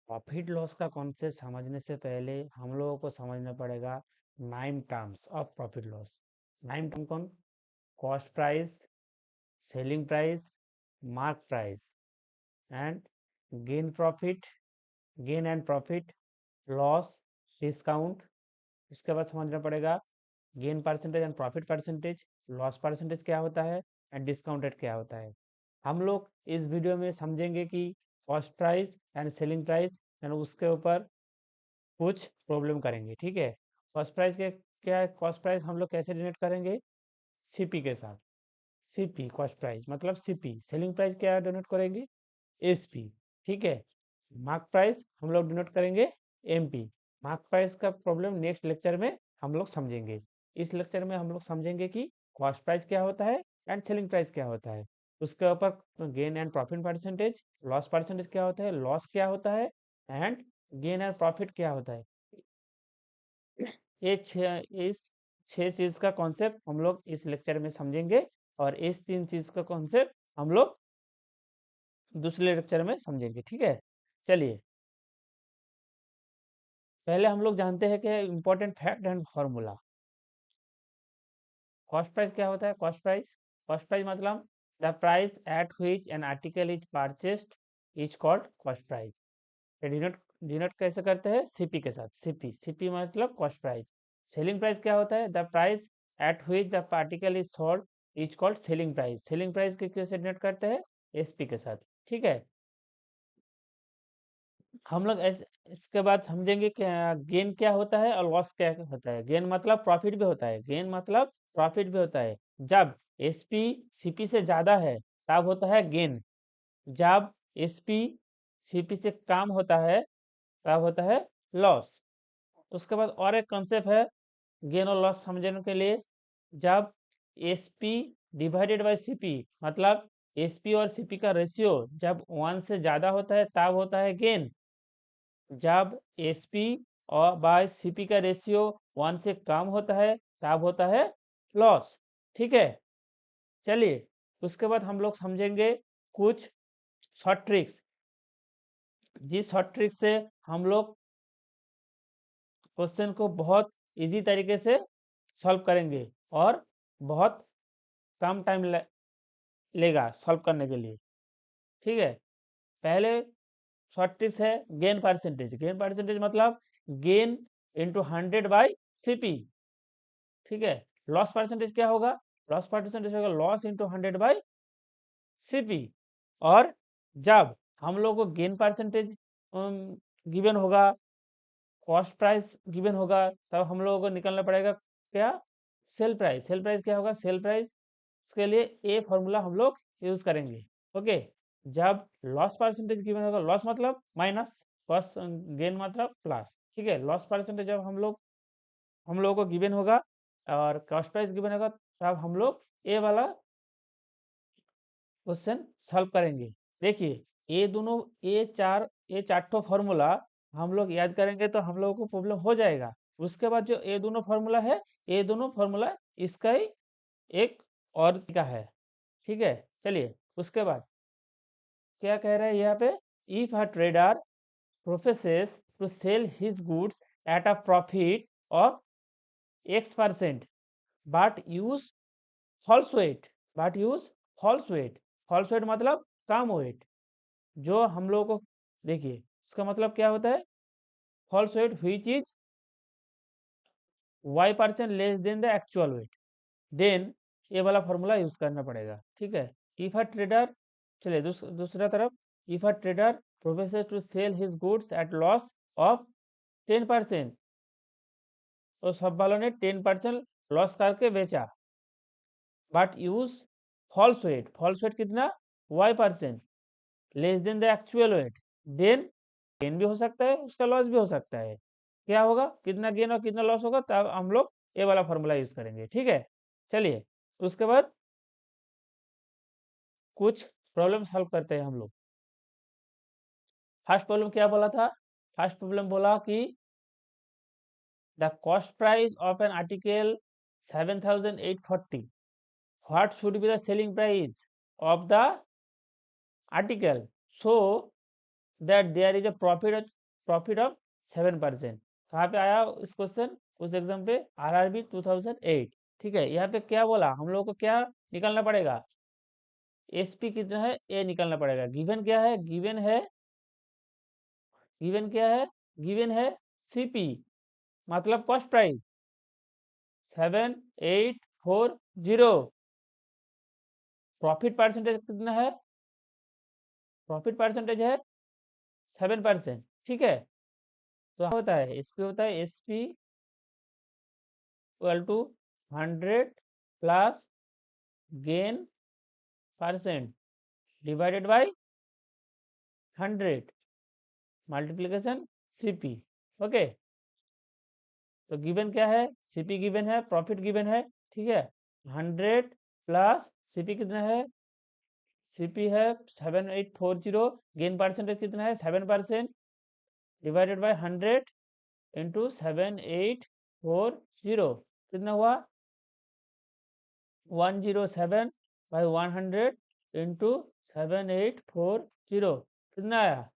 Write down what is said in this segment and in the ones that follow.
Profit loss का concept समझने से पहले हम लोगों को समझना पड़ेगा 9 terms of profit loss. 9 term कौन? Cost price, selling price, mark price and gain profit, gain and profit, loss, discount. इसके बाद समझना पड़ेगा gain percentage and profit percentage, loss percentage क्या होता है एंड डिस्काउंटेड क्या होता है। हम लोग इस वीडियो में समझेंगे कि cost price and selling price and उसके ऊपर कुछ प्रॉब्लम करेंगे। ठीक है, कॉस्ट प्राइस के क्या है? कॉस्ट प्राइस हम लोग कैसे डिनोट करेंगे? सीपी के साथ। सीपी कॉस्ट प्राइस मतलब सीपी। सेलिंग प्राइस क्या डिनोट करेंगे? एसपी। ठीक है, मार्क प्राइस हम लोग डिनोट करेंगे एमपी। मार्क प्राइस का प्रॉब्लम नेक्स्ट लेक्चर में हम लोग समझेंगे। इस लेक्चर में हम लोग समझेंगे कि कॉस्ट प्राइस क्या होता है एंड सेलिंग प्राइस क्या होता है। उसके ऊपर gain and profit percentage, loss percentage क्या होता है, लॉस क्या होता है एंड गेन एंड प्रॉफिट क्या होता है। इस 6 चीज का कॉन्सेप्ट हम लोग इस लेक्चर में समझेंगे और इस 3 चीज का कॉन्सेप्ट हम लोग दूसरे लेक्चर में समझेंगे। ठीक है, चलिए पहले हम लोग जानते हैं कि important fact and formula. Cost price क्या होता है? कॉस्ट प्राइस मतलब the price at which an article is purchased is called cost price. Denote denote कैसे करते हैं? सीपी के साथ। सीपी, सीपी मतलब कॉस्ट प्राइस। सेलिंग प्राइस क्या होता है? The price at which the article is sold is called selling price. Selling price के कैसे डिनोट करते हैं? एसपी के साथ। ठीक है, हम लोग इसके बाद समझेंगे कि गेन क्या होता है और लॉस क्या होता है। गेन मतलब प्रॉफिट भी होता है, गेन मतलब प्रॉफिट भी होता है। जब एसपी सीपी से ज़्यादा है तब होता है गेन, जब एसपी सीपी से कम होता है तब होता है लॉस। उसके बाद और एक कॉन्सेप्ट है गेन और लॉस समझने के लिए। जब एसपी डिवाइडेड बाय सीपी मतलब एसपी और सीपी का रेशियो जब 1 से ज़्यादा होता है तब होता है गेन, जब एसपी और बाय सीपी का रेशियो 1 से कम होता है तब होता है लॉस। ठीक है, चलिए उसके बाद हम लोग समझेंगे कुछ शॉर्ट ट्रिक्स, जिस शॉर्ट ट्रिक से हम लोग क्वेश्चन को बहुत इजी तरीके से सॉल्व करेंगे और बहुत कम टाइम लेगा सॉल्व करने के लिए। ठीक है, पहले शॉर्ट ट्रिक्स है गेन परसेंटेज। गेन परसेंटेज मतलब गेन इंटू 100 बाई सीपी। ठीक है, लॉस परसेंटेज क्या होगा? लॉस परसेंटेज होगा लॉस इंटू 100 बाई सीपी। और जब हम लोग को गेन परसेंटेज गिवन होगा, कॉस्ट प्राइस गिवन होगा, तब हम लोगों को निकलना पड़ेगा क्या? Sale price. सेल प्राइस क्या होगा? सेल प्राइस के लिए ए फॉर्मूला हम लोग यूज करेंगे। ओके, जब लॉस परसेंटेज गिवन होगा, लॉस मतलब माइनस, कॉस्ट गेन मतलब प्लस। ठीक है, लॉस परसेंटेज जब हम लोगों को गिवन होगा और कॉस्ट प्राइस गिवन होगा तब हम लोग ए वाला क्वेश्चन सॉल्व करेंगे। देखिए ये दोनों, ये चार फॉर्मूला हम लोग याद करेंगे तो हम लोगों को प्रॉब्लम हो जाएगा। उसके बाद जो ये दोनों फॉर्मूला है, ये दोनों फॉर्मूला इसका ही एक और का है। ठीक है, चलिए उसके बाद क्या कह रहा है यहाँ पे? If a trader professes to sell his goods at a profit of X% but use false weight, false weight। false weight मतलब कम वेट। जो हम लोगों को, देखिए इसका मतलब क्या होता है? false weight which is Y% less than the actual weight, then ये वाला फॉर्मूला यूज करना पड़ेगा। ठीक है, इफ अ ट्रेडर, चलिए दूसरा तरफ, if a trader professes to sell his goods at loss of 10%, तो सब वालों ने 10% लॉस करके बेचा, but use false weight. False weight कितना? Y% less than the actual weight, then gain भी हो सकता है, उसका लॉस भी हो सकता है। क्या होगा? कितना गेन और कितना लॉस होगा, तब हम लोग ये वाला फॉर्मूला यूज करेंगे। ठीक है, चलिए उसके बाद कुछ प्रॉब्लम सॉल्व करते हैं हम लोग। फर्स्ट प्रॉब्लम क्या बोला था? फर्स्ट प्रॉब्लम बोला कि the cost price of an article 7,840, what should be the selling price of the article? So that there is a profit of 7%। कहाँ पे आया इस क्वेश्चन, उस एग्जाम पे, आरआरबी 2008। ठीक है, यहाँ पे क्या बोला, हम लोग को क्या निकालना पड़ेगा, एसपी कितना है, ए निकालना पड़ेगा। गिवन क्या है, गिवन क्या है, गिवन है सीपी, मतलब कॉस्ट प्राइस 7840। प्रॉफिट परसेंटेज कितना है, प्रॉफिट परसेंटेज है 7%। ठीक है, तो होता है एसपी, होता है SP equal to 100 plus gain percent divided by 100 multiplication CP. Okay, तो गिवन क्या है, सीपी गिवन है, प्रॉफिट गिवन है। ठीक है, 100 प्लस सीपी कितना है, सीपी है 7840, गेन परसेंटेज कितना है 7%, डिवाइडेड बाय 100 इंटू 7840, कितना हुआ 107 बाई 100 इंटू 7840, कितना आया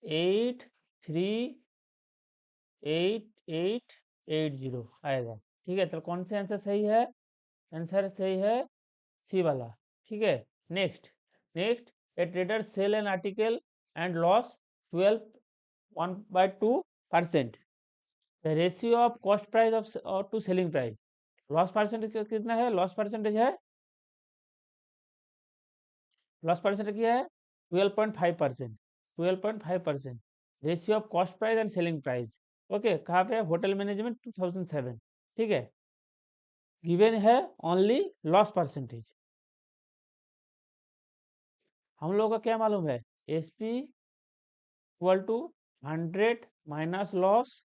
838880 आएगा। ठीक है, तो कौन सा आंसर सही है, आंसर सही है सी वाला। ठीक है, next, a trader sell an article and loss 12.1/2%। The ratio of cost price of to selling price, loss percentage कितना है, लॉस परसेंटेज है, लॉस परसेंटेज क्या है 12.5%, 12.5%। Ratio of cost price and selling price, okay, कहाँ पे, hotel management 2007। ठीक है, given है ओनली लॉस परसेंटेज। हम लोगों का क्या मालूम है, SP equal to 100 minus loss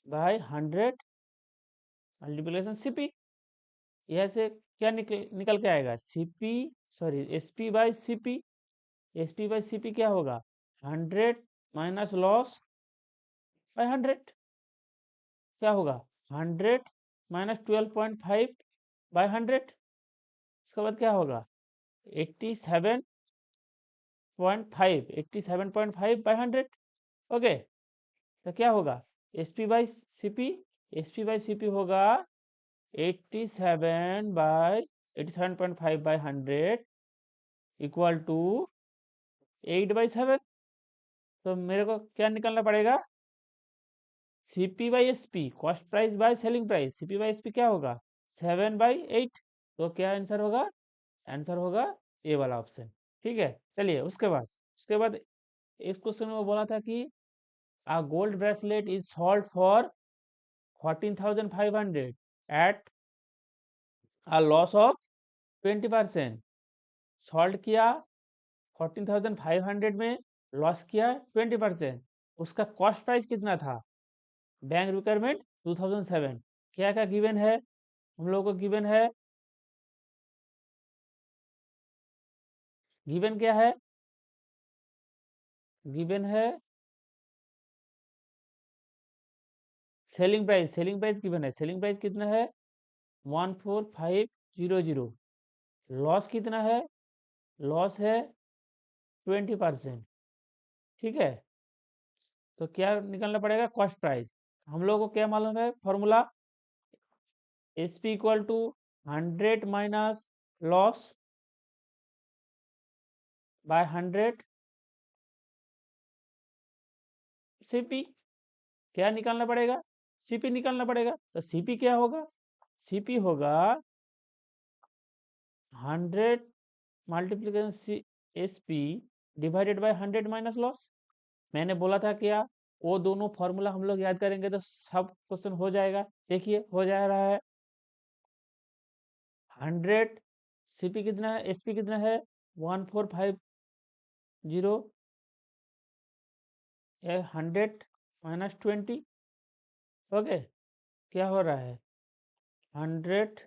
by 100 multiplication CP. यह से क्या निकल के आएगा, CP, sorry SP by CP, SP by CP क्या होगा 100 माइनस लॉस बाय 100, क्या होगा 100 माइनस 12.5 बाय 100, इसके बाद क्या होगा 87.5, 87.5 बाय 100। ओके, तो क्या होगा SP by CP, SP by CP होगा 87.5 बाई 100 इक्वल टू 8/7। तो मेरे को क्या निकालना पड़ेगा, CP by SP, cost price by selling price, CP by SP क्या होगा 7/8। तो क्या आंसर होगा, आंसर होगा ए वाला ऑप्शन। ठीक है, चलिए उसके बाद इस क्वेश्चन में बोला था कि a gold bracelet is sold for 14,500 at a loss of 20%। Sold किया 14,500 में, लॉस किया 20%। उसका कॉस्ट प्राइस कितना था, बैंक रिक्वायरमेंट 2007। क्या क्या गिवन है, हम लोग को गिवन है, गिवन क्या है, गिवन है selling price, selling price given है, सेलिंग प्राइस कितना है 14,500। लॉस कितना है, लॉस है 20%। ठीक है, तो क्या निकालना पड़ेगा, कॉस्ट प्राइस। हम लोग को क्या मालूम है formula, S P equal to 100 minus loss by 100 CP. क्या निकालना पड़ेगा, सीपी निकालना पड़ेगा। तो सीपी क्या होगा, सीपी होगा 100 multiplication S P divided by 100 minus loss. मैंने बोला था क्या, वो दोनों फॉर्मूला हम लोग याद करेंगे तो सब क्वेश्चन हो जाएगा। देखिए हो जा रहा है, 100 सीपी कितना है, एसपी कितना है 1450, 100 माइनस 20। ओके, क्या हो रहा है 100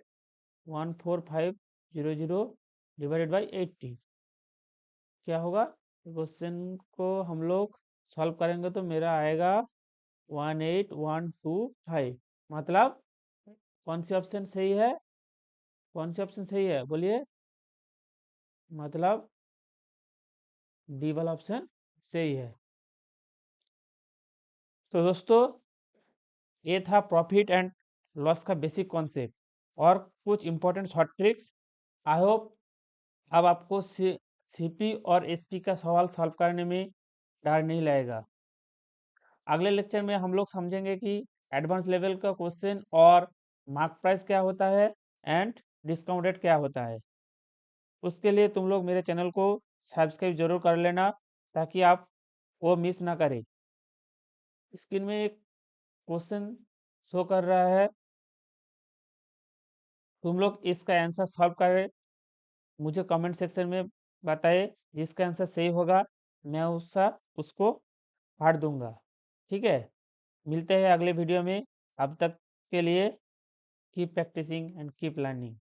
14500 डिवाइडेड बाई 80, क्या होगा, क्वेश्चन को हम लोग सॉल्व करेंगे तो मेरा आएगा 18125। मतलब कौन सी ऑप्शन सही है, कौन सी ऑप्शन सही है बोलिए, मतलब डी वाला ऑप्शन सही है। तो दोस्तों ये था प्रॉफिट एंड लॉस का बेसिक कॉन्सेप्ट और कुछ important short tricks. I hope अब आपको सीपी और एसपी का सवाल सॉल्व करने में डर नहीं लगेगा। अगले लेक्चर में हम लोग समझेंगे कि एडवांस लेवल का क्वेश्चन और मार्क प्राइस क्या होता है एंड डिस्काउंट रेट क्या होता है। उसके लिए तुम लोग मेरे चैनल को सब्सक्राइब जरूर कर लेना ताकि आप वो मिस ना करें। स्क्रीन में एक क्वेश्चन शो कर रहा है, तुम लोग इसका आंसर सॉल्व करें, मुझे कमेंट सेक्शन में बताएं। जिसका आंसर सही होगा मैं उसको हार दूंगा। ठीक है, मिलते हैं अगले वीडियो में। अब तक के लिए keep practising and keep learning.